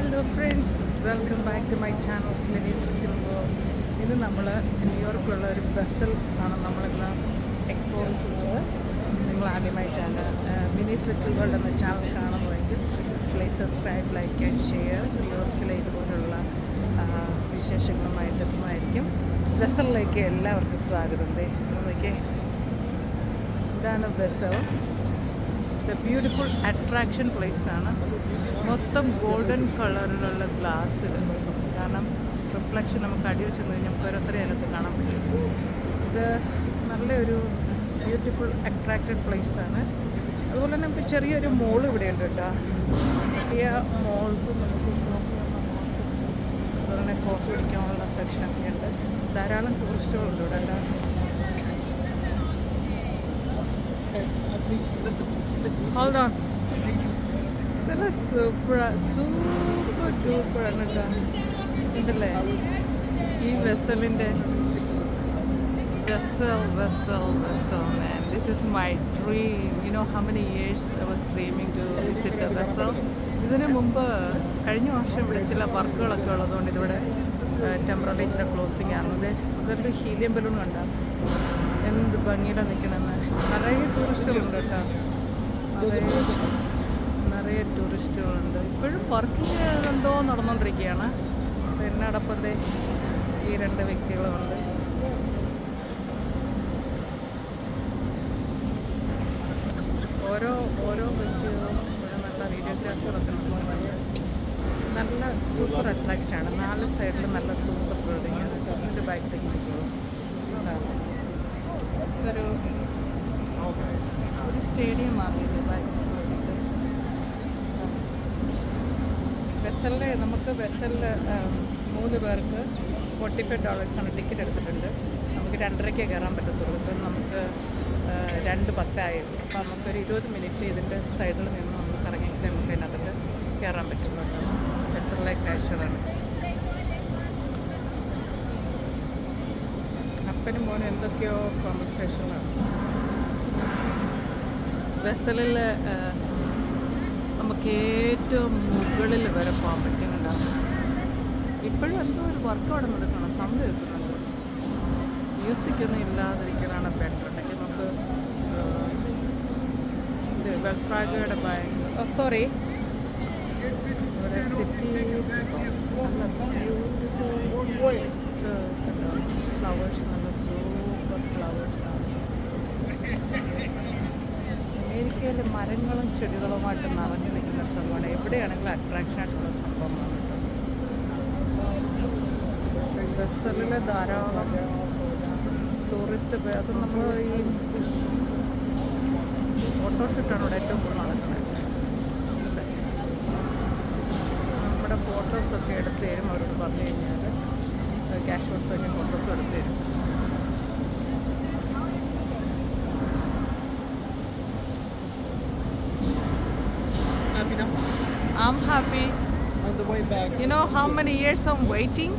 Hello friends, welcome back to my channel ലെനീസ് വിൽക്കുമ്പോൾ. ഇന്ന് നമ്മൾ ന്യൂയോർക്കിലുള്ള ഒരു ബസ്സിൽ ആണ് നമ്മളിന്ന് എക്സ്പ്ലോർ ചെയ്യുന്നത്. നിങ്ങൾ ആദ്യമായിട്ടാണ് മിനീസ് ലിറ്റിൽ വേൾഡ് എന്ന ചാനൽ കാണുന്നതെങ്കിൽ please subscribe, like and share. ന്യൂയോർക്കിലെ ഇതുപോലുള്ള വിശേഷങ്ങളുമായിട്ട് എത്തുന്നതായിരിക്കും. ബസ്സിലേക്ക് എല്ലാവർക്കും സ്വാഗതം. നോക്കിയേ, ഇതാണ് ബസ്. ബ്യൂട്ടിഫുൾ അട്രാക്ഷൻ പ്ലേസ് ആണ്. മൊത്തം ഗോൾഡൻ കളറിലുള്ള ഗ്ലാസ്സിൽ, കാരണം റിഫ്ലക്ഷൻ നമുക്ക് അടിയിൽ ചെന്ന് കഴിഞ്ഞാൽ നമുക്ക് ഓരോരുത്തരെ അതിനകത്ത് കാണാൻ പറ്റും. ഇത് നല്ലൊരു ബ്യൂട്ടിഫുൾ അട്രാക്റ്റഡ് പ്ലേസ് ആണ്. അതുപോലെ തന്നെ നമുക്ക് ചെറിയൊരു മോൾ ഇവിടെ ഉണ്ട് കേട്ടോ. ചെറിയ മോൾസ്, നമുക്ക് അതുപോലെ തന്നെ കോഫി കുടിക്കാനുള്ള സെക്ഷനൊക്കെ ഉണ്ട്. ധാരാളം ടൂറിസ്റ്റുകളുണ്ട് ഇവിടെ കേട്ടോ. Hold on. ഇതല്ല സൂപ്പർ ഡൂപ്പർ ആണ് കേട്ടോ. ഇതല്ലേ ഈ വെസലിൻ്റെ vessel man, this is my dream. You know how many years I was dreaming to visit the vessel. ഇതിന് മുമ്പ് കഴിഞ്ഞ വർഷം ഇവിടെ ചില വർക്കുകളൊക്കെ ഉള്ളതുകൊണ്ട് ഇതിവിടെ ടെമ്പററി ചില ക്ലോസിങ് ആണ്. ഇതൊരു ഹീലിയം ബലൂൺ കണ്ടോ, എന്ത് ഭംഗിയുടെ നിൽക്കണമെന്ന്. നിറയെ ടൂറിസ്റ്റുകളുണ്ട് കേട്ടോ, നിറയെ ടൂറിസ്റ്റുകളുണ്ട്. ഇപ്പോഴും വർക്കിംഗ് എന്തോ നടന്നുകൊണ്ടിരിക്കുകയാണ്. എന്നോടൊപ്പത്തെ ഈ രണ്ട് വ്യക്തികളുമുണ്ട്. ഓരോ വ്യക്തികളും ഇവിടെ നല്ല വീഡിയോഗ്രാഫികളൊക്കെ നടത്തുന്നത്. നല്ല സൂപ്പർ അട്രാക്ഷനാണ്. 4 സൈഡിലും നല്ല സൂപ്പർ ബിൽഡിങ് ആണ്. ഇതിൻ്റെ ബാക്കിലേക്ക് ഇരിക്കുള്ളൂ. ഒരു സ്റ്റേഡിയം മാറിയില്ലേ ബാക്കി. നമുക്ക് വെസലിൽ 3 പേർക്ക് $45 ടിക്കറ്റ് എടുത്തിട്ടുണ്ട്. നമുക്ക് 2:30 കയറാൻ പറ്റത്തുള്ളൂ. ഇപ്പം നമുക്ക് 2:10 അപ്പം നമുക്കൊരു 20 മിനിറ്റ് ഇതിൻ്റെ സൈഡിൽ നിന്ന് നമ്മൾ കറങ്ങിയെങ്കിൽ നമുക്ക് അതിനകത്ത് കയറാൻ പറ്റുന്നുണ്ട്. വെസലിലെ കാഴ്ചകളാണ്. അപ്പനും മോനും എന്തൊക്കെയോ കോൺവെർസേഷനാണ്. വെസലിൽ നമുക്ക് ഏറ്റവും മുകളിൽ വരെ പോകാൻ പറ്റുന്നുണ്ടാവും. ഇപ്പോഴും എന്തോ ഒരു വർക്ക് അവിടെ നടക്കണം, സൗണ്ട് കേൾക്കുന്നുണ്ട്. മ്യൂസിക്കൊന്നും ഇല്ലാതിരിക്കലാണ് ബെറ്റർ. ഉണ്ടെങ്കിൽ നമുക്ക് വെൽസ് ഫാർഗോയുടെ ബാങ്ക് സോറി ഇവിടെ സിറ്റി ഫ്ലവേഴ്സ്, നല്ല സൂപ്പർ ഫ്ലവേഴ്സാണ്. അമേരിക്കയിലെ മരങ്ങളും ചെടികളുമായിട്ട് നിറഞ്ഞു നിൽക്കുന്ന സ്ഥലമാണ്. എവിടെയാണെങ്കിലും അട്രാക്ഷനായിട്ടുള്ള സംഭവമാണ് കേട്ടോ. ബസ്സിലെ ധാരാളം ടൂറിസ്റ്റ് അത് നമ്മൾ ഈ ഫോട്ടോഷൂട്ടാണ് ഇവിടെ ഏറ്റവും കൂടുതൽ നടക്കുന്നത്. നമ്മുടെ ഫോട്ടോസൊക്കെ എടുത്ത് തരും. അവരോട് പറഞ്ഞു കഴിഞ്ഞാൽ ക്യാഷ് കൊടുത്ത് കഴിഞ്ഞാൽ ഫോട്ടോസ് എടുത്ത് തരും. I'm happy. On the way back. You know how many years I'm waiting?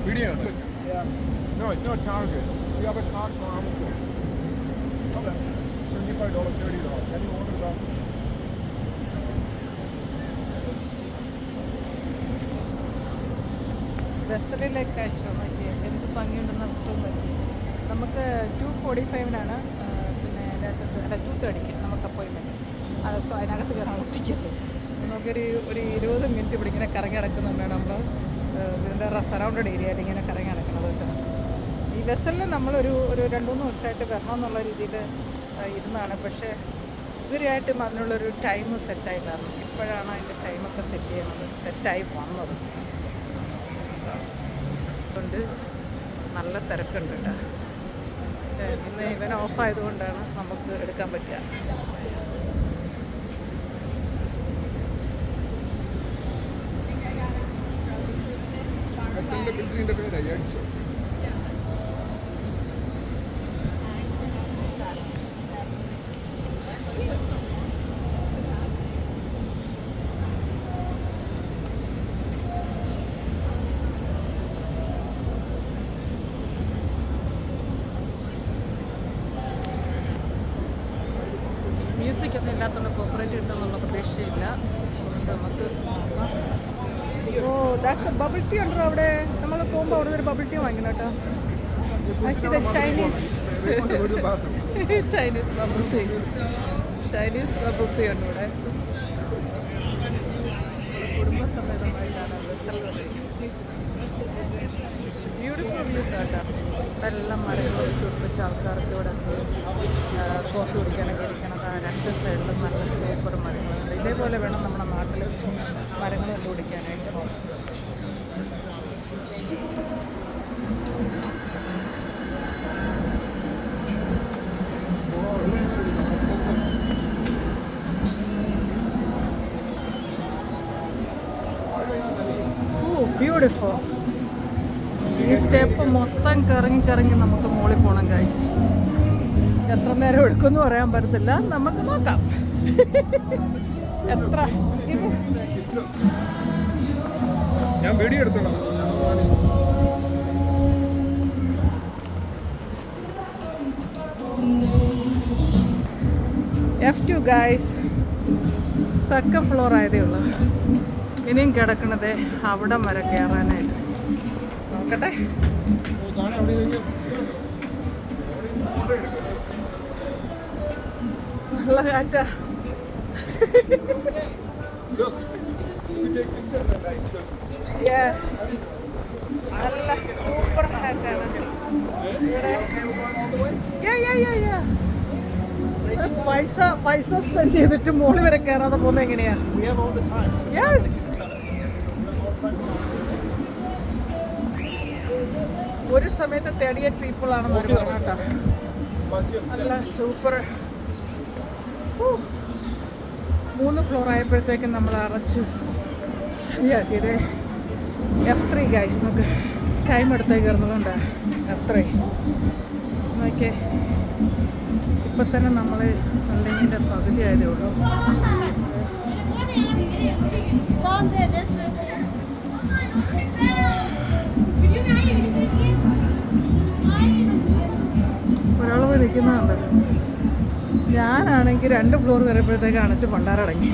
Video. Yeah. No, it's not Target. She have a card for Amazon. Okay. $25, $30. Can you order that? ബസ്സിലേക്ക് കഴിച്ചോളാം. എന്ത് ഭംഗിയുണ്ടെന്ന ബസ്സും പറ്റി. നമുക്ക് 2:45 പിന്നെ അതിനകത്ത് 2:30 നമുക്ക് അപ്പോയിൻമെൻറ്റ്. സോ അതിനകത്ത് കയറാൻ ഒട്ടിക്കല്ലോ. നമുക്കൊരു 20 മിനിറ്റ് ഇവിടെ ഇങ്ങനെ കറങ്ങി നടക്കുന്നുണ്ട്. നമ്മൾ ഇതിൻ്റെ സറൗണ്ടഡ് ഏരിയയിൽ ഇങ്ങനെ കറങ്ങി നടക്കുന്നത് കേട്ടോ. ഈ ബസ്സിൽ നമ്മളൊരു 2-3 വർഷമായിട്ട് വരണമെന്നുള്ള രീതിയിൽ ഇരുന്നാണ്. പക്ഷേ ഇതുവരെയായിട്ടും അതിനുള്ളൊരു ടൈം സെറ്റായില്ലായിരുന്നു. ഇപ്പോഴാണ് അതിൻ്റെ ടൈമൊക്കെ സെറ്റ് ചെയ്യുന്നത്, സെറ്റായി വന്നത്. കൊണ്ട് നല്ല തിരക്കുണ്ട് കേട്ടോ. ഇന്ന് ഇവൻ ഓഫായതുകൊണ്ടാണ് നമുക്ക് എടുക്കാൻ പറ്റുക. ബിൽഡിങ്ങിൻ്റെ പേര് അയ്യാഴ്ച. ഇല്ലാത്തതുകൊണ്ട് കോപ്പറേറ്റ് കിട്ടുമെന്നുള്ള പ്രതീക്ഷയില്ല. അതുകൊണ്ട് നമുക്ക് നോക്കാം. Oh that's a bubble tea ഉണ്ടോ അവിടെ? നമ്മൾ പോകുമ്പോൾ അവിടെ ഒരു ബബിൾ ടീ വാങ്ങിക്കണം കേട്ടോ. Chinese Chinese bubble tea. Chinese bubble tea ഉണ്ട് ഇവിടെ. കുടുംബസമേതമായിട്ടാണ് ബ്യൂട്ടിഫുൾ വ്യൂസ് ആട്ടോ. എല്ലാം മരങ്ങൾ വെച്ച് പിടിപ്പിച്ച ആൾക്കാർക്ക് ഇവിടെ കോഫി കുടിക്കാനൊക്കെ ഇരിക്കണം. രണ്ട് സൈഡിലും നല്ല സൂപ്പർ മരങ്ങളുണ്ട്. ഇതേപോലെ വേണം നമ്മുടെ നാട്ടിൽ മരങ്ങൾ കൊണ്ട് കുടിക്കാനായിട്ട്. ബ്യൂട്ടിഫുൾ. ഈ സ്റ്റെപ്പ് മൊത്തം കറങ്ങി നമുക്ക് മുകളിൽ പോകണം ഗൈസ്. എത്ര നേരം എടുക്കുമെന്ന് പറയാൻ പറ്റത്തില്ല, നമുക്ക് നോക്കാം. എത്ര ഞാൻ വീഡിയോ എടുത്തോളാം. F2 guys. സെക്കൻഡ് ഫ്ലോർ ആയതേ ഉള്ളൂ. ഇനിയും കിടക്കണത് അവിടെ വരെ കയറാനായിട്ട്. നോക്കട്ടെ. നല്ല കാറ്റാ. നല്ല സൂപ്പർ കാറ്റാണ് ഇവിടെ. പൈസ സ്പെൻഡ് ചെയ്തിട്ട് മോളി വരെ കയറാതെ പോകുന്നത് എങ്ങനെയാ? യെസ്. ഒരു സമയത്ത് 38 people ആണെന്ന് ഒരു പറഞ്ഞാട്ടോ. നല്ല സൂപ്പർ. 3 ഫ്ലോർ ആയപ്പോഴത്തേക്കും നമ്മൾ അടച്ചു ഇത് F3 ഗൈസ്. നമുക്ക് ടൈം എടുത്തേക്ക് കയറുന്നതുകൊണ്ട് F3 നോക്കിയേ. ഇപ്പം തന്നെ നമ്മൾ ബിൽഡിങ്ങിൻ്റെ പകുതി ആയതേ ഉള്ളൂ. ഒരാള് നിൽക്കുന്നുണ്ട്. ഞാനാണെങ്കിൽ 2 ഫ്ലോർ കയറിയപ്പോഴത്തേക്ക് അണച്ച് പണ്ടാറടങ്ങി.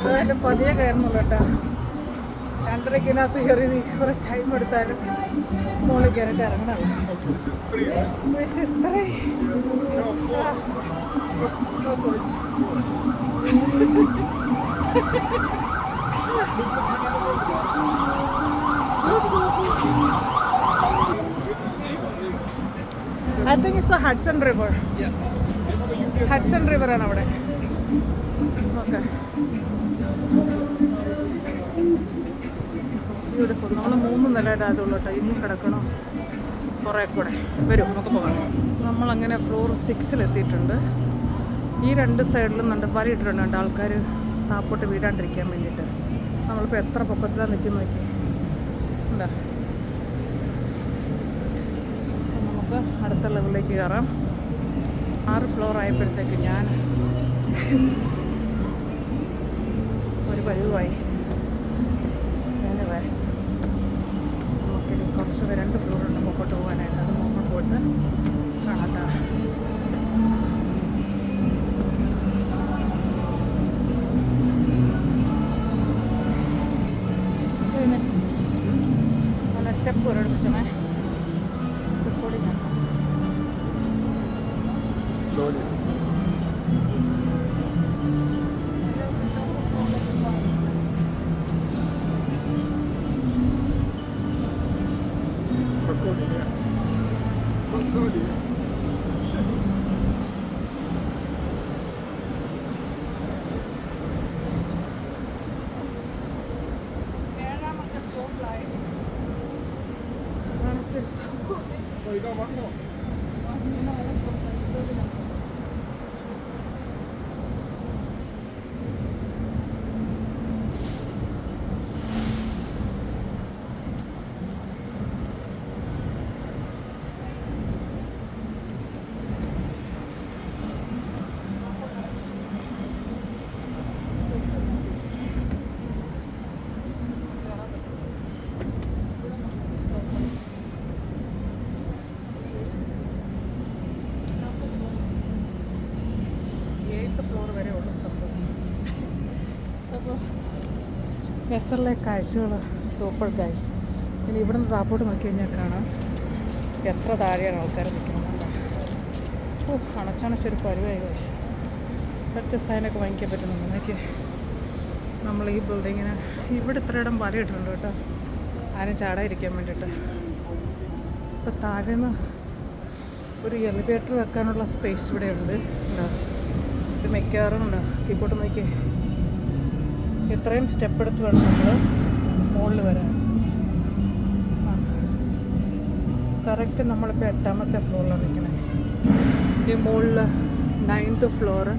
അതായത് പതിയെ കയറുന്നുള്ളൂ കേട്ടോ. 2:30-ക്കകത്ത് കയറി കുറേ ടൈം എടുത്താലും മുകളിൽ കയറിയിട്ട് ഇറങ്ങണമല്ലോ. This is 3. I think it's the Hudson River. Hudson River ആണ് അവിടെ. Okay, beautiful. നമ്മൾ 3 നിലയുടെ അതുള്ളൂ കേട്ടോ. ഇനിയും കിടക്കണം കുറേ കൂടെ. വരും, നമുക്ക് പോകാം. നമ്മളങ്ങനെ ഫ്ലോർ 6-ലെത്തിയിട്ടുണ്ട്. ഈ 2 സൈഡിലും നല്ല വലയിട്ടിട്ടുണ്ട് ആൾക്കാർ താപ്പോട്ട് വീഴാണ്ടിരിക്കാൻ വേണ്ടിയിട്ട്. നമ്മളിപ്പോൾ എത്ര പൊക്കത്തിലാണ് നിൽക്കുന്ന നോക്കി എന്താ. നമുക്ക് അടുത്ത ലെവലിലേക്ക് കയറാം. 6 ഫ്ലോർ ആയപ്പോഴത്തേക്ക് ഞാൻ ഒരു പരുവായി. നമുക്കിനി കുറച്ച് 2 ഫ്ലോറുണ്ട് മുമ്പോട്ട് പോകാനായിട്ട്. അത് മുമ്പോട്ട് പോയിട്ട് കാണാട്ടോ. പിന്നെ നല്ല സ്റ്റെപ്പ് ഒരെടുപ്പിച്ചോണേ. റെക്കോർഡിങ് ആണ്. Slowly. Recording, yeah. Go slowly. ഏഴാമത്തെ ഫ്ലോറിലായി. Oh, you got one more. വെസലിലെ കാഴ്ചകൾ സൂപ്പർ ഗൈസ്. ഇനി ഇവിടുന്ന് താപ്പോട്ട് നോക്കി കഴിഞ്ഞാൽ കാണാം എത്ര താഴെയാണ് ആൾക്കാർ നിൽക്കുന്നുണ്ട്. അണച്ചണച്ചൊരു പരിവായി ഗൈസ്. അടുത്ത സൈനൊക്കെ വാങ്ങിക്കാൻ പറ്റുന്നുണ്ട്. നോക്കി നമ്മൾ ഈ ബിൽഡിങ്ങിന് ഇവിടെ ഇത്രയിടം വലയിട്ടുണ്ട് കേട്ടോ, ആരും ചാടാതിരിക്കാൻ വേണ്ടിയിട്ട്. അപ്പോൾ താഴേന്ന് ഒരു എലിവേറ്റർ വെക്കാനുള്ള സ്പേസ് ഇവിടെ ഉണ്ട്. ഇത് മിക്കവാറും ഉണ്ട്. കീപ്പോട്ട് നോക്കി ഇത്രയും സ്റ്റെപ്പ് എടുത്ത് വേണം നമ്മൾ മുകളിൽ വരാൻ. കറക്റ്റ് നമ്മളിപ്പോൾ 8ാമത്തെ ഫ്ലോറിലാണ് നിൽക്കണേ. ഈ മുകളിൽ 9th ഫ്ലോറ്.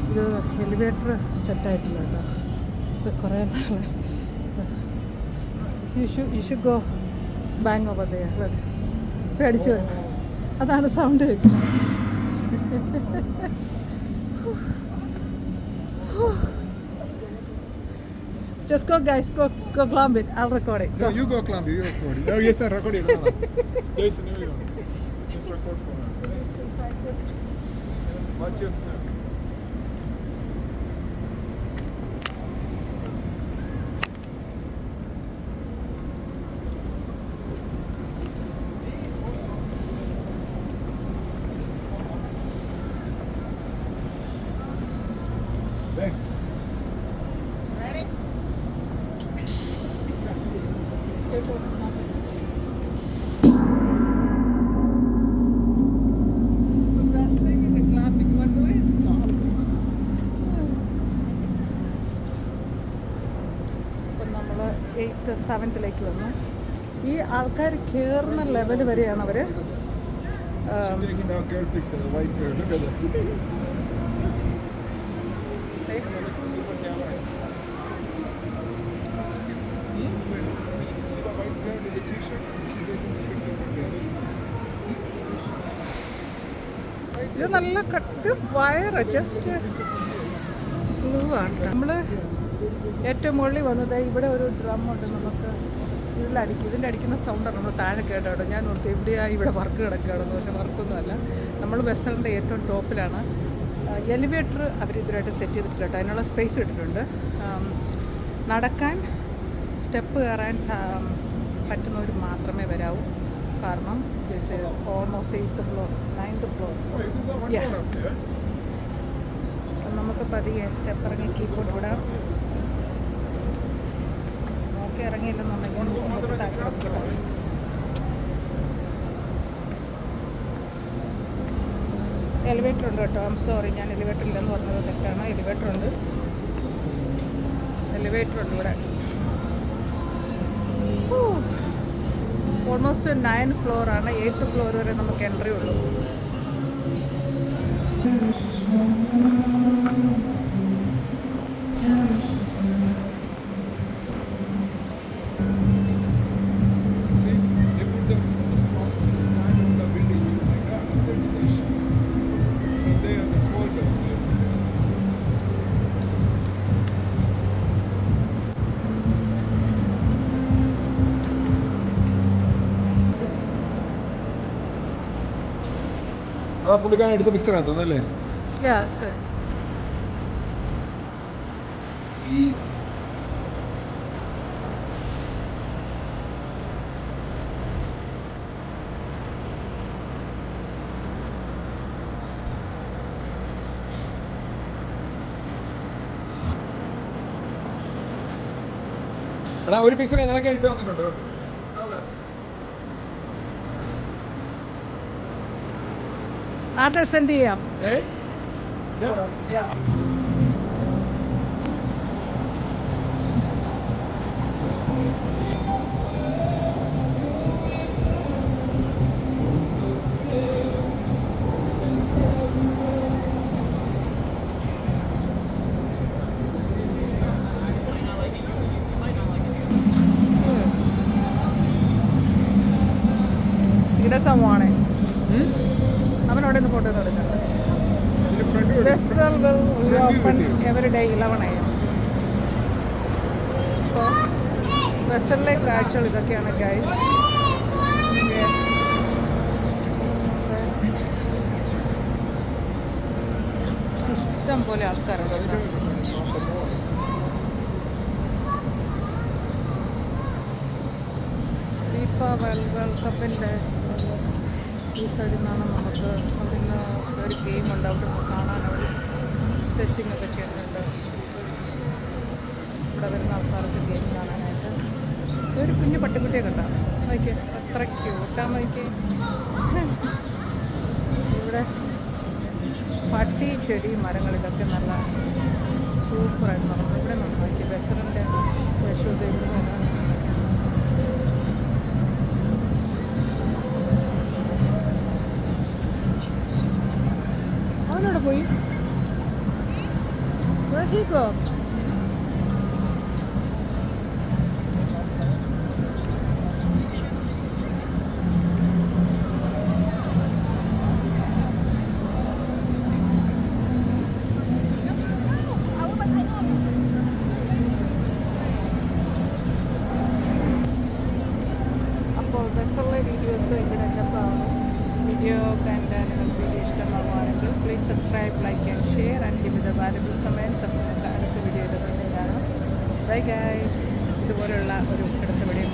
ഇത് എലിവേറ്റർ സെറ്റായിട്ടില്ല കേട്ടോ. ഇത് കുറേ നാൾ you go bank of the പേടിച്ചു വരും. അതാണ് സൗണ്ട് കേൾക്കുന്നത്. Just go guys, go climb it. I'll record it. No, you go climb it. You record it. No, yes, I'm recording. No. Jason, here we go. Just record for her. Watch your step. Hey. Ready? ഇപ്പം നമ്മൾ 8th 7th വന്നു. ഈ ആൾക്കാർ കയറുന്ന level വരെയാണ് അവർ. She's taking that girl picture, the white girl. Look at that. Super camera. See the white girl with the t-shirt? She's taking the picture from there. ഇത് നല്ല cut വയറ് ജസ്റ്റ് ഗ്ലൂ ആണ്. നമ്മൾ ഏറ്റവും മുകളിൽ വന്നത് ഇവിടെ ഒരു ഡ്രം ഉണ്ട്. നമുക്ക് ഇതിൻ്റെ അടിക്കുന്ന സൗണ്ടാണ് നമ്മൾ താഴെ കേട്ടോ. ഞാൻ ഓർത്ത് എവിടെയാണ് ഇവിടെ വർക്ക് കിടക്കുകയാണെന്ന്. പക്ഷേ വർക്കൊന്നുമല്ല. നമ്മൾ വെസലിൻ്റെ ഏറ്റവും ടോപ്പിലാണ്. എലിവേറ്റർ അവർ ഇതുവരായിട്ട് സെറ്റ് ചെയ്തിട്ടില്ല കേട്ടോ. അതിനുള്ള സ്പേസ് ഇട്ടിട്ടുണ്ട്. നടക്കാൻ സ്റ്റെപ്പ് കയറാൻ പറ്റുന്നവർ മാത്രമേ വരാവൂ. കാരണം almost 8th floor 9th floor. നമുക്ക് പതിയെ സ്റ്റെപ്പ് ഇറങ്ങി കീപ്പോട്ട് വിടാം. നോക്കി ഇറങ്ങിയില്ലെന്നുണ്ടെങ്കിൽ നമുക്ക് താഴെ കിട്ടാം. എലിവേറ്റർ ഉണ്ട് കേട്ടോ. സോറി, ഞാൻ എലിവേറ്റർ ഇല്ലെന്ന് പറഞ്ഞത് തെറ്റാണ്. എലിവേറ്റർ ഉണ്ട് ഇവിടെ. Almost 9th ഫ്ലോറാണ്. 8th ഫ്ലോർ വരെ നമുക്ക് എൻട്രി ഉള്ളൂ. See, they put the front line of the building. Like that, the ventilation. And they are the corridor. ആ പുള്ളിക്കാരൻ എടുത്ത പിക്ചർ ആണ് തോന്നല്ലേ? എടാ ഒരു പിക്ചർ ഞങ്ങൾക്ക് ഇട്ട് വന്നിട്ടുണ്ടോ? അത് സെൻഡ് ചെയ്യാം. സമമാണ് അവനോട് ഒന്ന് ഫോട്ടോ എടുക്കുന്നത്. Vessel will reopen every day 11 AM. അപ്പോൾ വെസലിലെ കാഴ്ചകൾ ഇതൊക്കെയാണ് ഗൈസ്. ഇഷ്ടം പോലെ ആൾക്കാരുണ്ട്. വേൾഡ് കപ്പിൻ്റെ ഈ സൈഡിൽ നിന്നാണ് നമുക്ക് അവിടുന്ന് ഒരു ഗെയിമുണ്ട് അവിടെ നിന്ന് കാണാൻ അവർ സെറ്റിംഗ് ഒക്കെ ചെയ്യുന്നുണ്ട്. ഇവിടെ വരുന്ന ആൾക്കാർക്ക് ഗെയിം കാണാനായിട്ട് ഒരു കുഞ്ഞു പട്ടിക്കുട്ടിയെ കണ്ടോ നോക്കിയേ, അത്ര ക്യൂട്ടാണ് നോക്കിയേ. ഇവിടെ പട്ടി ചെടി മരങ്ങൾ ഇതൊക്കെ നല്ല സൂപ്പറായിട്ട് നടന്നു. ഇവിടെ നിന്ന് നോക്കി ബസറിൻ്റെ യശോദ ഇവിടെ നിന്ന് അവനോട് പോയി. Where he go? അപ്പോൾ ബസ്സുള്ള വീഡിയോസ് ഇവിടെ വീഡിയോ കണ്ട് നിങ്ങൾക്ക് വീഡിയോ ഇഷ്ടമാകുകയാണെങ്കിൽ please subscribe, like and share and give the valuable comments. അപ്പോൾ നിങ്ങൾക്ക് അടുത്ത വീഡിയോയിൽ കാണാം. Bye guys. ഇതുപോലുള്ള ഒരു അടുത്ത വീഡിയോ